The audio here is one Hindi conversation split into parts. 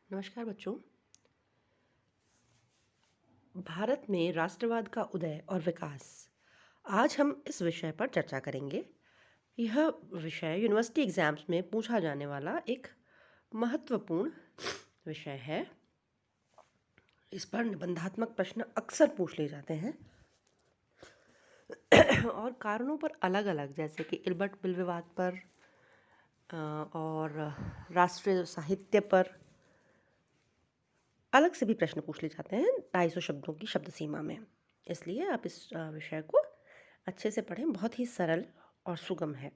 नमस्कार बच्चों। भारत में राष्ट्रवाद का उदय और विकास, आज हम इस विषय पर चर्चा करेंगे। यह विषय यूनिवर्सिटी एग्जाम्स में पूछा जाने वाला एक महत्वपूर्ण विषय है। इस पर निबंधात्मक प्रश्न अक्सर पूछ लिए जाते हैं और कारणों पर अलग अलग, जैसे कि इल्बर्ट बिल विवाद पर और राष्ट्रीय साहित्य पर अलग से भी प्रश्न पूछ लिए जाते हैं 250 शब्दों की शब्द सीमा में। इसलिए आप इस विषय को अच्छे से पढ़ें, बहुत ही सरल और सुगम है।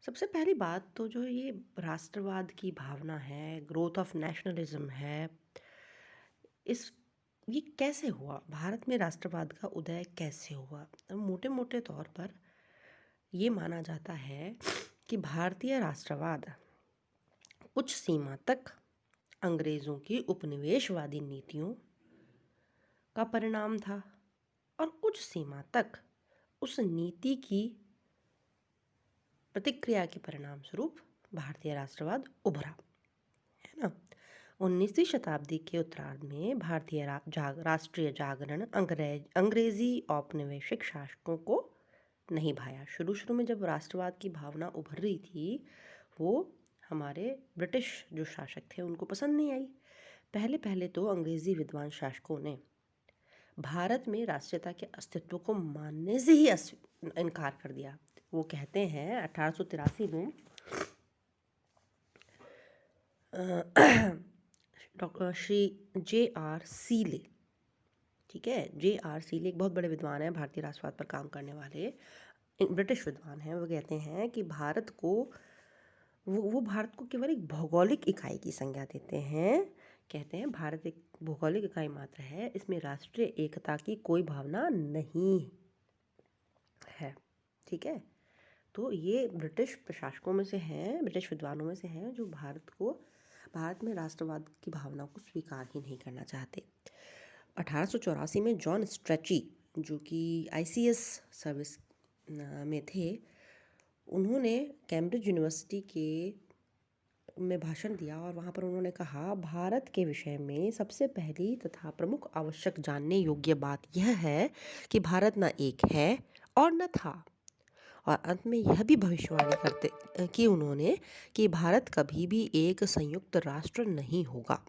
सबसे पहली बात तो जो ये राष्ट्रवाद की भावना है, ग्रोथ ऑफ नेशनलिज्म है, इस ये कैसे हुआ, भारत में राष्ट्रवाद का उदय कैसे हुआ। तो मोटे मोटे तौर पर ये माना जाता है कि भारतीय राष्ट्रवाद कुछ सीमा तक अंग्रेज़ों की उपनिवेशवादी नीतियों का परिणाम था और कुछ सीमा तक उस नीति की प्रतिक्रिया के परिणाम स्वरूप भारतीय राष्ट्रवाद उभरा, है ना। 19वीं शताब्दी के उत्तरार्ध में भारतीय राष्ट्रीय जागरण अंग्रेजी औपनिवेशिक शासकों को नहीं भाया। शुरू शुरू में जब राष्ट्रवाद की भावना उभर रही थी, वो हमारे ब्रिटिश जो शासक थे उनको पसंद नहीं आई। पहले पहले तो अंग्रेजी विद्वान शासकों ने भारत में राष्ट्रीयता के अस्तित्व को मानने से ही इनकार कर दिया। वो कहते हैं 1883 में डॉक्टर श्री J.R. सीले, ठीक है, J.R. सीले एक बहुत बड़े विद्वान हैं, भारतीय राष्ट्रवाद पर काम करने वाले ब्रिटिश विद्वान हैं। वो कहते हैं कि भारत को वो भारत को केवल एक भौगोलिक इकाई की संज्ञा देते हैं। कहते हैं भारत एक भौगोलिक इकाई मात्र है, इसमें राष्ट्रीय एकता की कोई भावना नहीं है, ठीक है। तो ये ब्रिटिश प्रशासकों में से हैं, ब्रिटिश विद्वानों में से हैं, जो भारत में राष्ट्रवाद की भावना को स्वीकार ही नहीं करना चाहते। 1884 में जॉन स्ट्रेची, जो कि ICS सर्विस में थे, उन्होंने कैम्ब्रिज यूनिवर्सिटी में भाषण दिया और वहाँ पर उन्होंने कहा, भारत के विषय में सबसे पहली तथा प्रमुख आवश्यक जानने योग्य बात यह है कि भारत न एक है और न था। और अंत में यह भी भविष्यवाणी करते कि उन्होंने कि भारत कभी भी एक संयुक्त राष्ट्र नहीं होगा।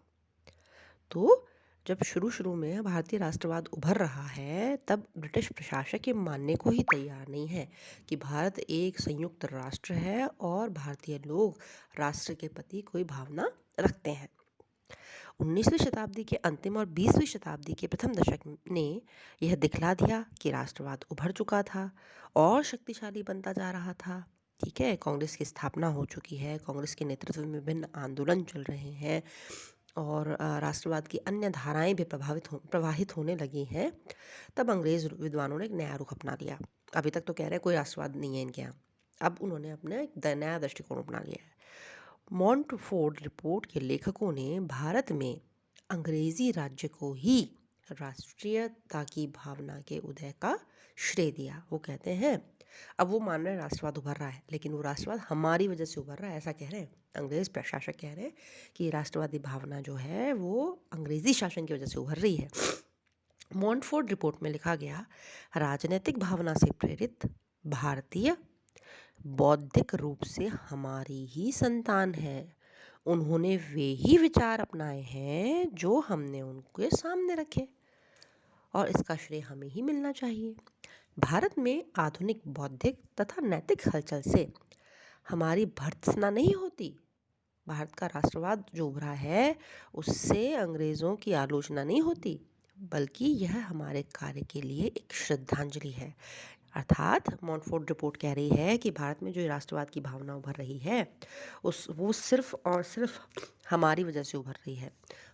तो जब शुरू में भारतीय राष्ट्रवाद उभर रहा है, तब ब्रिटिश प्रशासक ये मानने को ही तैयार नहीं है कि भारत एक संयुक्त राष्ट्र है और भारतीय लोग राष्ट्र के प्रति कोई भावना रखते हैं। 19वीं शताब्दी के अंतिम और 20वीं शताब्दी के प्रथम दशक ने यह दिखला दिया कि राष्ट्रवाद उभर चुका था और शक्तिशाली बनता जा रहा था, ठीक है। कांग्रेस की स्थापना हो चुकी है, कांग्रेस के नेतृत्व में विभिन्न आंदोलन चल रहे हैं और राष्ट्रवाद की अन्य धाराएं भी प्रवाहित होने लगी हैं। तब अंग्रेज़ विद्वानों ने एक नया रुख अपना लिया। अभी तक तो कह रहे हैं कोई राष्ट्रवाद नहीं है इनके यहाँ, अब उन्होंने अपना एक नया दृष्टिकोण अपना लिया है। मॉन्टफोर्ड रिपोर्ट के लेखकों ने भारत में अंग्रेजी राज्य को ही राष्ट्रीयता की भावना के उदय का श्रेय दिया। वो कहते हैं, अब वो मान रहे हैं राष्ट्रवाद उभर रहा है, लेकिन वो राष्ट्रवाद हमारी वजह से उभर रहा है, ऐसा कह रहे हैं। अंग्रेज प्रशासक कह रहे हैं कि राष्ट्रवादी भावना जो है वो अंग्रेजी शासन की वजह से उभर रही है। मॉन्टफोर्ड रिपोर्ट में लिखा गया, राजनीतिक भावना से प्रेरित भारतीय बौद्धिक रूप से हमारी ही संतान है। उन्होंने वे ही विचार अपनाए हैं जो हमने उनके सामने रखे और इसका श्रेय हमें ही मिलना चाहिए। भारत में आधुनिक बौद्धिक तथा नैतिक हलचल से हमारी भर्त्सना नहीं होती। भारत का राष्ट्रवाद जो उभरा है उससे अंग्रेज़ों की आलोचना नहीं होती, बल्कि यह हमारे कार्य के लिए एक श्रद्धांजलि है। अर्थात मॉन्टफोर्ड रिपोर्ट कह रही है कि भारत में जो राष्ट्रवाद की भावना उभर रही है वो सिर्फ और सिर्फ हमारी वजह से उभर रही है।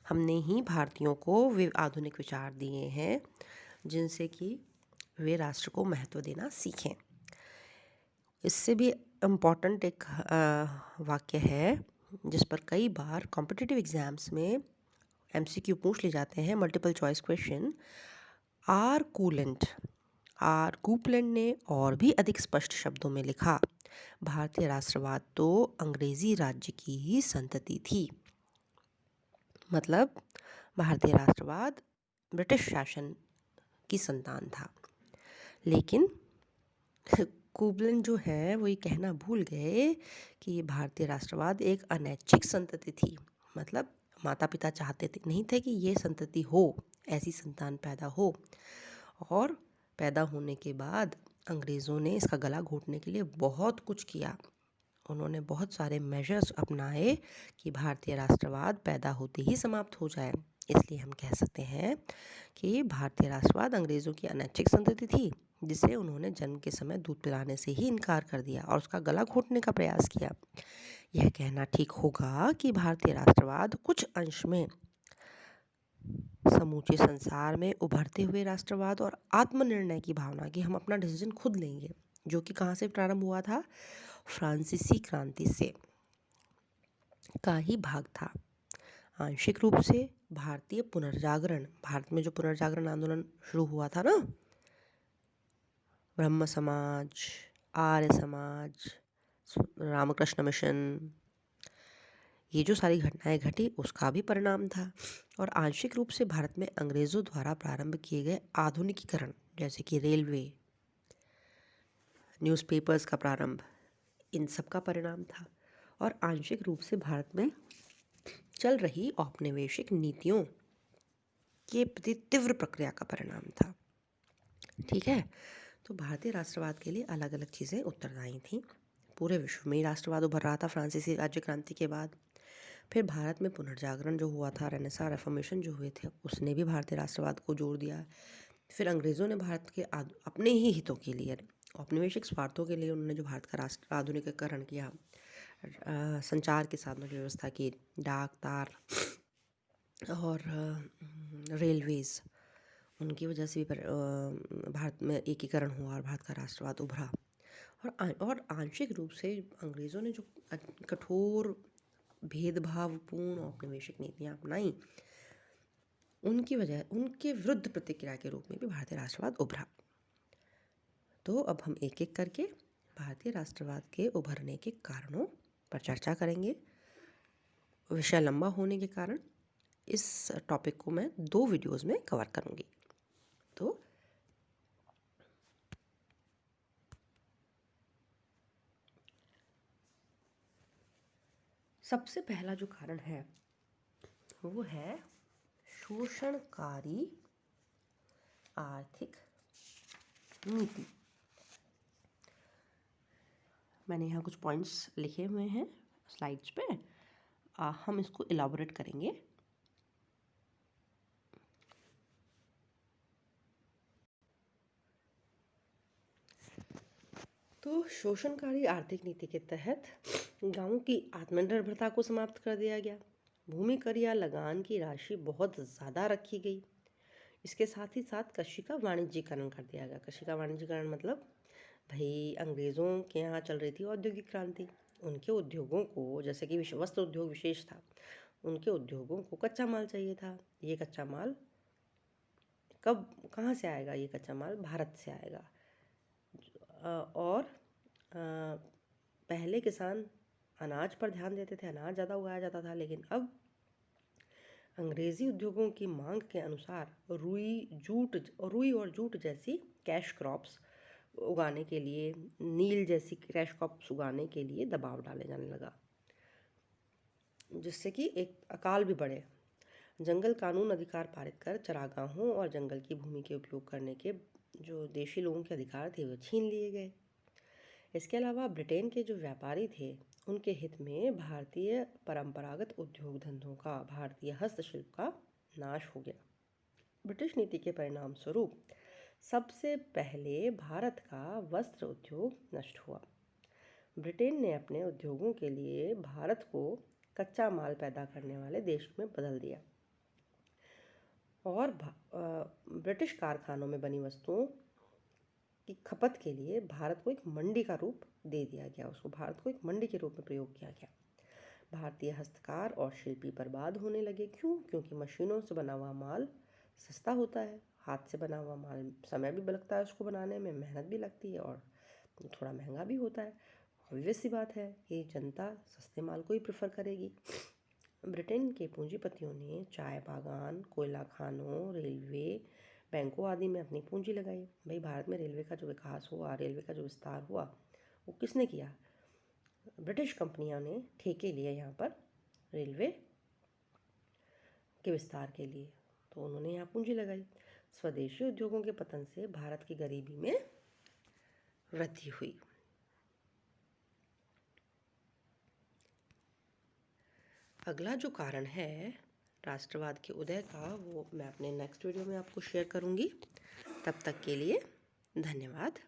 हमने ही भारतीयों को वे आधुनिक विचार दिए हैं जिनसे कि वे राष्ट्र को महत्व देना सीखें। इससे भी इम्पॉर्टेंट एक वाक्य है जिस पर कई बार कॉम्पिटिटिव एग्जाम्स में MCQ पूछ ले जाते हैं, मल्टीपल चॉइस क्वेश्चन। आर कूपलैंड ने और भी अधिक स्पष्ट शब्दों में लिखा, भारतीय राष्ट्रवाद तो अंग्रेजी राज्य की ही संतति थी। मतलब भारतीय राष्ट्रवाद ब्रिटिश शासन की संतान था। लेकिन कुबलन जो है वो ये कहना भूल गए कि ये भारतीय राष्ट्रवाद एक अनैच्छिक संतति थी। मतलब माता पिता चाहते नहीं थे कि ये संतति हो, ऐसी संतान पैदा हो, और पैदा होने के बाद अंग्रेज़ों ने इसका गला घोटने के लिए बहुत कुछ किया। उन्होंने बहुत सारे मेजर्स अपनाए कि भारतीय राष्ट्रवाद पैदा होते ही समाप्त हो जाए। इसलिए हम कह सकते हैं कि भारतीय राष्ट्रवाद अंग्रेज़ों की अनैच्छिक संतति थी, जिसे उन्होंने जन्म के समय दूध पिलाने से ही इनकार कर दिया और उसका गला घोटने का प्रयास किया। यह कहना ठीक होगा कि भारतीय राष्ट्रवाद कुछ अंश में समूचे संसार में उभरते हुए राष्ट्रवाद और आत्मनिर्णय की भावना कि हम अपना डिसीजन खुद लेंगे, जो कि कहाँ से प्रारंभ हुआ था, फ्रांसीसी क्रांति से, का ही भाग था। आंशिक रूप से भारतीय पुनर्जागरण, भारत में जो पुनर्जागरण आंदोलन शुरू हुआ था ना, ब्रह्म समाज, आर्य समाज, रामकृष्ण मिशन, ये जो सारी घटनाएं घटी उसका भी परिणाम था। और आंशिक रूप से भारत में अंग्रेज़ों द्वारा प्रारंभ किए गए आधुनिकीकरण, जैसे कि रेलवे, न्यूज़पेपर्स का प्रारंभ, इन सब का परिणाम था। और आंशिक रूप से भारत में चल रही औपनिवेशिक नीतियों के प्रति तीव्र प्रक्रिया का परिणाम था। ठीक है, तो भारतीय राष्ट्रवाद के लिए अलग अलग चीज़ें उत्तरदायी थीं। पूरे विश्व में ही राष्ट्रवाद उभर रहा था फ्रांसीसी राज्य क्रांति के बाद। फिर भारत में पुनर्जागरण जो हुआ था, रेनेसां रेफॉर्मेशन जो हुए थे, उसने भी भारतीय राष्ट्रवाद को जोड़ दिया। फिर अंग्रेज़ों ने भारत के अपने ही हितों के लिए, औपनिवेशिक स्वार्थों के लिए, उन्होंने जो भारत का राष्ट्र आधुनिकीकरण किया, संचार के साधनों की व्यवस्था की, डाक तार और रेलवेज़, उनकी वजह से भी भारत में एकीकरण हुआ और भारत का राष्ट्रवाद उभरा। और आंशिक रूप से अंग्रेज़ों ने जो कठोर भेदभावपूर्ण औपनिवेशिक नीतियाँ अपनाई, उनकी वजह, उनके विरुद्ध प्रतिक्रिया के रूप में भी भारतीय राष्ट्रवाद उभरा। तो अब हम एक एक करके भारतीय राष्ट्रवाद के उभरने के कारणों पर चर्चा करेंगे। विषय लंबा होने के कारण इस टॉपिक को मैं 2 वीडियोज़ में कवर करूँगी। तो सबसे पहला जो कारण है वो है शोषणकारी आर्थिक नीति। मैंने यहाँ कुछ पॉइंट्स लिखे हुए हैं स्लाइड्स पे, हम इसको इलाबोरेट करेंगे। तो शोषणकारी आर्थिक नीति के तहत गांवों की आत्मनिर्भरता को समाप्त कर दिया गया। भूमि कर या लगान की राशि बहुत ज़्यादा रखी गई। इसके साथ ही साथ कृषि का वाणिज्यीकरण कर दिया गया। कृषि का वाणिज्यीकरण मतलब भाई अंग्रेज़ों के यहाँ चल रही थी औद्योगिक क्रांति, उनके उद्योगों को, जैसे कि वस्त्र उद्योग विशेष था, उनके उद्योगों को कच्चा माल चाहिए था। ये कच्चा माल कहाँ से आएगा? ये कच्चा माल भारत से आएगा। और पहले किसान अनाज पर ध्यान देते थे, अनाज ज़्यादा उगाया जाता था, लेकिन अब अंग्रेज़ी उद्योगों की मांग के अनुसार रुई और जूट जैसी कैश क्रॉप्स उगाने के लिए, नील जैसी कैश क्रॉप्स उगाने के लिए दबाव डाले जाने लगा, जिससे कि एक अकाल भी बढ़े। जंगल कानून अधिकार पारित कर चरागाहों और जंगल की भूमि के उपयोग करने के जो देशी लोगों के अधिकार थे वो छीन लिए गए। इसके अलावा ब्रिटेन के जो व्यापारी थे, उनके हित में भारतीय परंपरागत उद्योग धंधों का, भारतीय हस्तशिल्प का नाश हो गया। ब्रिटिश नीति के परिणाम स्वरूप सबसे पहले भारत का वस्त्र उद्योग नष्ट हुआ। ब्रिटेन ने अपने उद्योगों के लिए भारत को कच्चा माल पैदा करने वाले देश में बदल दिया और ब्रिटिश कारखानों में बनी वस्तुओं की खपत के लिए भारत को एक मंडी का रूप दे दिया गया। उसको भारत को एक मंडी के रूप में प्रयोग किया गया। भारतीय हस्तकार और शिल्पी बर्बाद होने लगे। क्योंकि मशीनों से बना हुआ माल सस्ता होता है, हाथ से बना हुआ माल समय भी लगता है, उसको बनाने में मेहनत भी लगती है और थोड़ा महंगा भी होता है। ऑब्वियस सी बात है कि जनता सस्ते माल को ही प्रेफर करेगी। ब्रिटेन के पूंजीपतियों ने चाय बागान, कोयला खानों, रेलवे, बैंकों आदि में अपनी पूंजी लगाई। भाई भारत में रेलवे का जो विकास हुआ, रेलवे का जो विस्तार हुआ, वो किसने किया? ब्रिटिश कंपनियों ने ठेके लिए यहाँ पर रेलवे के विस्तार के लिए, तो उन्होंने यहाँ पूंजी लगाई। स्वदेशी उद्योगों के पतन से भारत की गरीबी में वृद्धि हुई। अगला जो कारण है राष्ट्रवाद के उदय का, वो मैं अपने नेक्स्ट वीडियो में आपको शेयर करूँगी। तब तक के लिए धन्यवाद।